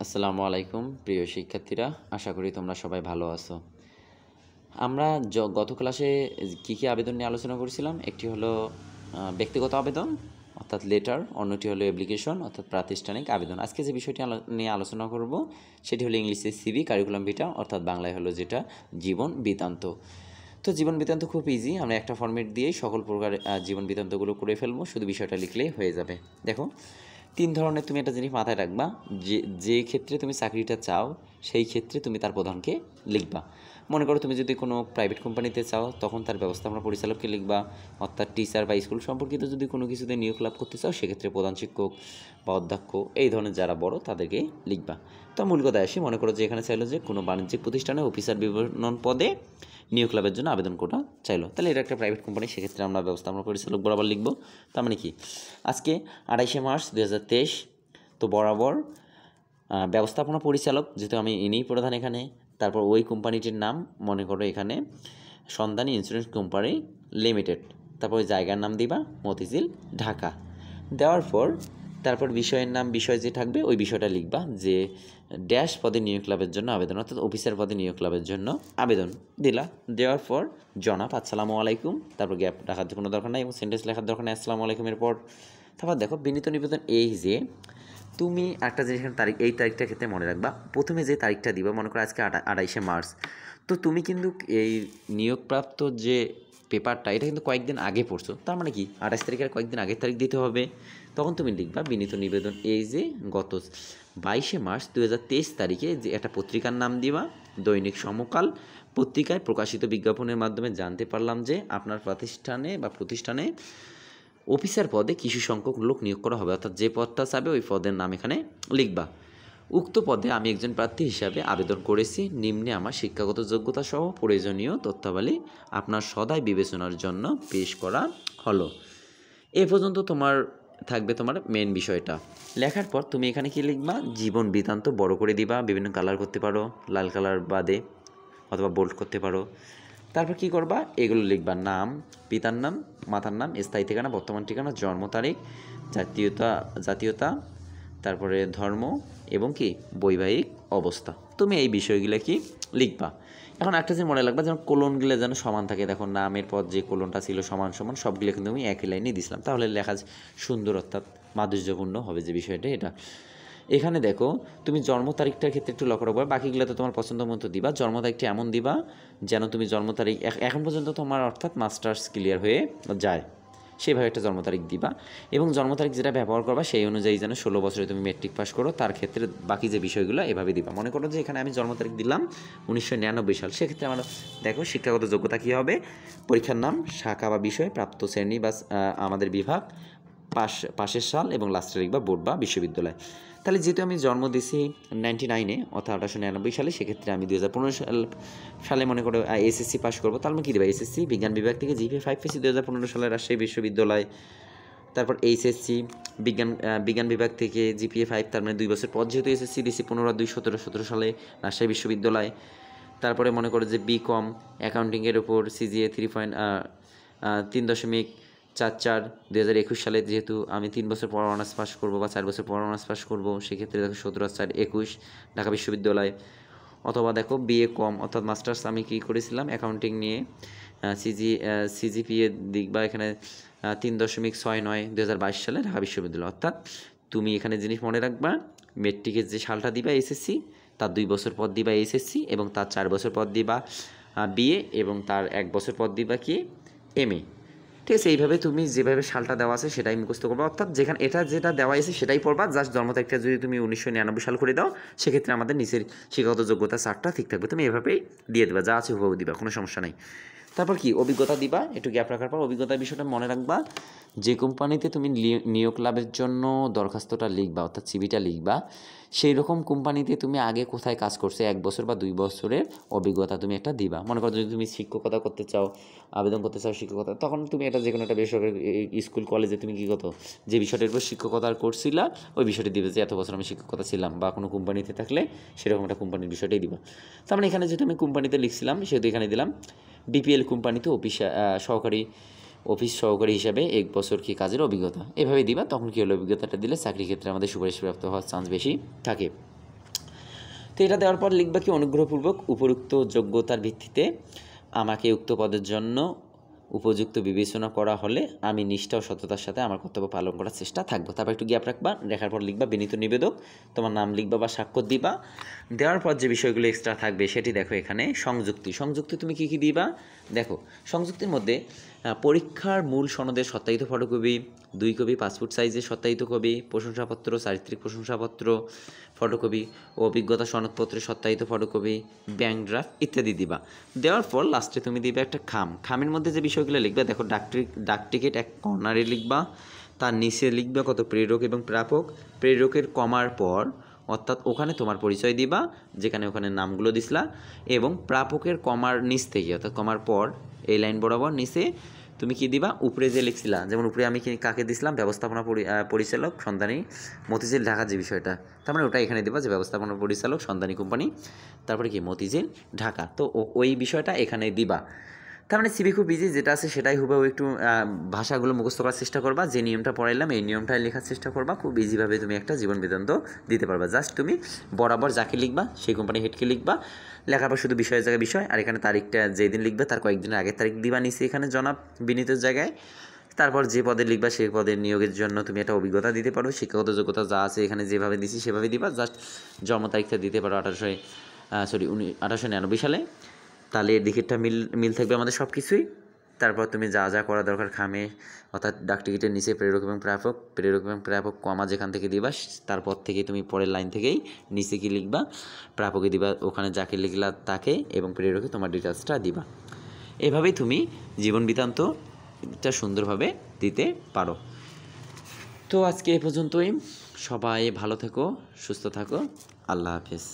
আসসালামু আলাইকুম প্রিয় শিক্ষার্থীরা, আশা করি তোমরা সবাই ভালো আছো। আমরা গত ক্লাসে কী আবেদন নিয়ে আলোচনা করেছিলাম? একটি হলো ব্যক্তিগত আবেদন অর্থাৎ লেটার, অন্যটি হলো অ্যাপ্লিকেশন অর্থাৎ প্রাতিষ্ঠানিক আবেদন। আজকে যে বিষয়টি নিয়ে আলোচনা করব সেটি হলো ইংলিশে সিভি, কারিকুলাম ভিটা অর্থাৎ বাংলায় হলো যেটা জীবন বৃত্তান্ত। তো জীবন বৃত্তান্ত খুব ইজি, আমরা একটা ফর্মেট দিয়েই সকল প্রকার জীবন বৃত্তান্তগুলো করে ফেলবো, শুধু বিষয়টা লিখলেই হয়ে যাবে। দেখো, 3 ধরনের তুমি একটা জিনিস মাথায় রাখবা, যে ক্ষেত্রে তুমি চাকরিটা চাও সেই ক্ষেত্রে তুমি তার প্রধানকে লিখবা। মনে করো তুমি যদি কোনো প্রাইভেট কোম্পানিতে চাও তখন তার ব্যবস্থাপনা পরিচালককে লিখবা, অর্থাৎ টিচার বা স্কুল সম্পর্কিত যদি কোনো কিছুতে নিয়োগ লাভ করতে চাও সেক্ষেত্রে প্রধান শিক্ষক বা অধ্যক্ষ এই ধরনের যারা বড় তাদেরকে লিখবা। তো মূল কথায় আসি, মনে করো যে এখানে চাইলো যে কোনো বাণিজ্যিক প্রতিষ্ঠানে অফিসার বিবরণ পদে নিয়োগ লাভের জন্য আবেদন করা চাইলো, তাহলে এটা একটা প্রাইভেট কোম্পানি, সেক্ষেত্রে আমরা ব্যবস্থাপনা পরিচালক বরাবর লিখবো। তার মানে কি, আজকে 28শে মার্চ 2023, তো বরাবর ব্যবস্থাপনা পরিচালক, যেহেতু আমি ইনিই প্রধান এখানে, তারপর ওই কোম্পানিটির নাম মনে করো এখানে সন্ধানী ইন্স্যুরেন্স কোম্পানি লিমিটেড, তারপর ওই জায়গার নাম দিবা মতিঝিল ঢাকা। দেওয়ার পর তারপর বিষয়ের নাম, বিষয় যে থাকবে ওই বিষয়টা লিখবা যে ড্যাশ পদে নিয়োগ লাভের জন্য আবেদন, অর্থাৎ অফিসার পদে নিয়োগ লাভের জন্য আবেদন দিলা। দেওয়ার পর জনাব আসসালামু আলাইকুম, তারপর গ্যাপ রাখার কোনো দরকার নাই এবং সেন্টেন্স লেখার দরকার নেই আসসালামু আলাইকুমের পর। তারপর দেখো বিনীত নিবেদন এই যে তুমি একটা জিনিস তারিখ, এই তারিখটার ক্ষেত্রে মনে রাখবা, প্রথমে যে তারিখটা দিবা, মনে করো আজকে 28শে মার্চ, তো তুমি কিন্তু এই নিয়োগপ্রাপ্ত যে পেপারটা এটা কিন্তু কয়েকদিন আগে পড়ছো, তার মানে কি 28 তারিখের কয়েকদিন আগের তারিখ দিতে হবে। তখন তুমি লিখবা বিনীত নিবেদন এই যে গত 22শে মার্চ 2023 তারিখে যে একটা পত্রিকার নাম দিবা, দৈনিক সমকাল পত্রিকায় প্রকাশিত বিজ্ঞাপনের মাধ্যমে জানতে পারলাম যে আপনার প্রতিষ্ঠানে অফিসার পদে কিছু সংখ্যক লোক নিয়োগ করা হবে, অর্থাৎ যে পদটা চাবে ওই পদের নাম এখানে লিখবা। উক্ত পদে আমি একজন প্রার্থী হিসাবে আবেদন করেছি, নিম্নে আমার শিক্ষাগত যোগ্যতা সহ প্রয়োজনীয় তথ্যাবলী আপনার সদাই বিবেচনার জন্য পেশ করা হলো। এ পর্যন্ত তোমার থাকবে তোমার মেন বিষয়টা। লেখার পর তুমি এখানে কি লিখবা, জীবন বৃত্তান্ত বড় করে দিবা, বিভিন্ন কালার করতে পারো, লাল কালার বাদে, অথবা বোল্ড করতে পারো। তারপর কি করবা, এগুলো লিখবা, নাম, পিতার নাম, মাতার নাম, স্থায়ী ঠিকানা, বর্তমান ঠিকানা, জন্ম তারিখ, জাতীয়তা, তারপরে ধর্ম এবং কি বৈবাহিক অবস্থা। তুমি এই বিষয়গুলো কি লিখবা। এখন একটা যে মনে লাগবে, যেন কোলনগুলো যেন সমান থাকে। দেখো নামের পর যে কোলনটা ছিল সমান সমান সবগুলো কিন্তু আমি একই লাইনে দিয়েছিলাম, তাহলে লেখা সুন্দর অর্থাৎ মাধুর্যপূর্ণ হবে যে বিষয়টা এটা। এখানে দেখো তুমি জন্ম তারিখটার ক্ষেত্রে একটু লক্ষ্য রাখবা, বাকিগুলো তো তোমার পছন্দ মতো দিবা। জন্ম তারিখটা এমন দিবা যেন তুমি জন্ম তারিখ এখন পর্যন্ত তোমার অর্থাৎ মাস্টার্স ক্লিয়ার হয়ে যায় সেভাবে একটা জন্ম তারিখ দিবা, এবং জন্ম তারিখ যেটা ব্যবহার করবা সেই অনুযায়ী যেন 16 বছরে তুমি মেট্রিক পাস করো, তার ক্ষেত্রে বাকি যে বিষয়গুলো এভাবে দিবা। মনে করো যে এখানে আমি জন্ম তারিখ দিলাম 1999 সাল, সেক্ষেত্রে আমার দেখো শিক্ষাগত যোগ্যতা কী হবে, পরীক্ষার নাম, শাখা বা বিষয়, প্রাপ্ত শ্রেণী বা আমাদের বিভাগ, পাশের সাল এবং লাস্টে লিখবা বোর্ড বা বিশ্ববিদ্যালয়। তাহলে যেহেতু আমি জন্ম দিয়েছি 99-এ অর্থাৎ 1899 সালে, সেক্ষেত্রে আমি 2015 সালে মনে করো এসএসসি পাস করবো, তাহলে আমি কী দেবো, এসএসসি বিজ্ঞান বিভাগ থেকে জিপিএ 5 পেয়েছি 2015 সালে রাজশাহী বিশ্ববিদ্যালয়। তারপর এইচএসসি বিজ্ঞান বিভাগ থেকে জিপিএ 5, তার মানে 2 বছর পর যেহেতু এসএসসি দিয়েছি 15/2/17 সালে রাজশাহী বিশ্ববিদ্যালয়। তারপরে মনে করো যে বিকম অ্যাকাউন্টিংয়ের উপর সিজিএ 3.44 2021 সালে, যেহেতু আমি 3 বছর পর অনার্স পাস করবো বা 4 বছর পর অনার্স পাস করবো, সেক্ষেত্রে দেখো 17/4/21 ঢাকা বিশ্ববিদ্যালয়। অথবা দেখো বিএ কম অর্থাৎ মাস্টার্স আমি কী করেছিলাম অ্যাকাউন্টিং নিয়ে, সিজিপিএ দিক বা এখানে 3.69 2022 সালে ঢাকা বিশ্ববিদ্যালয়। অর্থাৎ তুমি এখানে জিনিস মনে রাখবা, মেট্রিকের যে সালটা দিবা এসএসসি, তার 2 বছর পর দিবা এসএসসি, এবং তার 4 বছর পর দিবা বিএ, এবং তার 1 বছর পর দিবা কি এমএ। ঠিক আছে, এইভাবে তুমি যেভাবে সালটা দেওয়া আছে সেটাই মুখস্থ করবা, অর্থাৎ যেখানে এটা যেটা দেওয়া আছে সেটাই পড়বা। জাস্ট জন্ম তারিখটা যদি তুমি 1999 সাল করে দাও, সেক্ষেত্রে আমাদের নিচের শিক্ষাগত যোগ্যতা চারটা ঠিক থাকবে, তুমি এভাবেই দিয়ে দেবা, যা আছে হুবহু দিবা, কোনো সমস্যা নেই। তারপর কি অভিজ্ঞতা দিবা, একটু গ্যাপ রাখার পর অভিজ্ঞতার বিষয়টা মনে রাখবা, যে কোম্পানিতে তুমি নিয়োগ লাভের জন্য দরখাস্তটা লিখবা অর্থাৎ সিভিটা লিখবা, সেই রকম কোম্পানিতে তুমি আগে কোথায় কাজ করছো 1 বছর বা 2 বছরের অভিজ্ঞতা তুমি একটা দিবা। মনে করো যদি তুমি শিক্ষকতা করতে চাও, আবেদন করতে চাও শিক্ষকতা, তখন তুমি এটা যে কোনো একটা বেসরকারি স্কুল কলেজে তুমি কী করতো, যে বিষয়টার উপর শিক্ষকতা করছিলা ওই বিষয়টি দিবে, যে এত বছর আমি শিক্ষকতা ছিলাম, বা কোনো কোম্পানিতে থাকলে সেরকম একটা কোম্পানির বিষয়টাই দিবা। তার মানে এখানে যেহেতু আমি কোম্পানিতে লিখছিলাম সেহেতু এখানে দিলাম বিপিএল কোম্পানিতে অফিস সহকারী হিসাবে 1 বছর কি কাজের অভিজ্ঞতা, এভাবে দিবা। তখন কী হলো, অভিজ্ঞতাটা দিলে চাকরি ক্ষেত্রে আমাদের সুপারিশপ্রাপ্ত হওয়ার চান্স বেশি থাকে। তো এটা দেওয়ার পর লিখবা কি, অনুগ্রহপূর্বক উপরোক্ত যোগ্যতার ভিত্তিতে আমাকে উক্ত পদের জন্য উপযুক্ত বিবেচনা করা হলে আমি নিষ্ঠা ও সততার সাথে আমার কর্তব্য পালন করার চেষ্টা থাকবো। তারপর একটু গ্যাপ রাখবা, লেখার পর লিখবা বিনীত নিবেদক, তোমার নাম লিখবা বা স্বাক্ষর দিবা। দেওয়ার পর যে বিষয়গুলো এক্সট্রা থাকবে সেটি দেখো এখানে। সংযুক্তি তুমি কী কী দিবা দেখো। সংযুক্তির মধ্যে পরীক্ষার মূল সনদের সত্যায়িত ফটোকপি, 2 কপি পাসপোর্ট সাইজের সত্যায়িত কপি, প্রশংসাপত্র, চারিত্রিক প্রশংসাপত্র ফটোকপি, অভিজ্ঞতা সনদপত্রের সত্যায়িত ফটোকপি, ব্যাংক ড্রাফট ইত্যাদি দিবা। দেওয়ার পর লাস্টে তুমি দিবে একটা খামের মধ্যে যে বিষয়গুলো লিখবে দেখো, ডাক টিকিট এক কর্নারে লিখবা, তার নিচে লিখবে কত প্রেরক এবং প্রাপক, প্রেরকের কমার পর অর্থাৎ ওখানে তোমার পরিচয় দিবা যেখানে ওখানে নামগুলো দিসলা, এবং প্রাপকের কমার নিচ থেকে অর্থাৎ কমার পর এই লাইন বরাবর নিচে তুমি কি দিবা, উপরে যে লিখছিলা, যেমন উপরে আমি কাকে দিছিলাম, ব্যবস্থাপনা পরিচালক সন্ধানী মতিঝিল ঢাকা, যে বিষয়টা তার মানে ওটা এখানে দিবা যে ব্যবস্থাপনা পরিচালক সন্ধানী কোম্পানি, তারপরে কি মতিঝিল ঢাকা, তো ওই বিষয়টা এখানে দিবা। তার মানে সিভি খুব ইজি, যেটা আছে সেটাই হুবহু একটু ভাষাগুলো মুখস্থ করার চেষ্টা করবা, যে নিয়মটা পড়াইলাম এই নিয়মটাই লেখার চেষ্টা করবা, খুব ইজিভাবে তুমি একটা জীবন বৃত্তান্ত দিতে পারবা। জাস্ট তুমি বরাবর যাকে লিখবা সেই কোম্পানি হেডকে লিখবা, লেখার পর শুধু বিষয়ের জায়গায় বিষয়, আর এখানে তারিখটা যেদিন লিখবে তার কয়েকদিনের আগের তারিখ দিবা নিচে এখানে জনাব বিনীতের জায়গায়। তারপর যে পদে লিখবা সেই পদের নিয়োগের জন্য তুমি একটা অভিজ্ঞতা দিতে পারো, শিক্ষাগত যোগ্যতা যা আছে এখানে যেভাবে দিছি সেভাবে দিবা, জাস্ট জন্ম তারিখটা দিতে পারো 1899 সালে, তাহলে এর দিকেরটা মিল থাকবে আমাদের সব কিছুই। তারপর তুমি যা যা করা দরকার খামে অর্থাৎ ডাকটিকিটের নিচে প্রেরক এবং প্রাপক কমা যেখান থেকে দিবা তারপর থেকে তুমি পরের লাইন থেকেই নিচে কি লিখবা, প্রাপকে দিবা ওখানে যাকে লিখলা তাকে, এবং প্রেরকে তোমার ডিটেলসটা দিবা। এভাবেই তুমি জীবন বৃত্তান্তটা সুন্দরভাবে দিতে পারো। তো আজকে এ পর্যন্তই, সবাই ভালো থেকো, সুস্থ থাকো, আল্লাহ হাফেজ।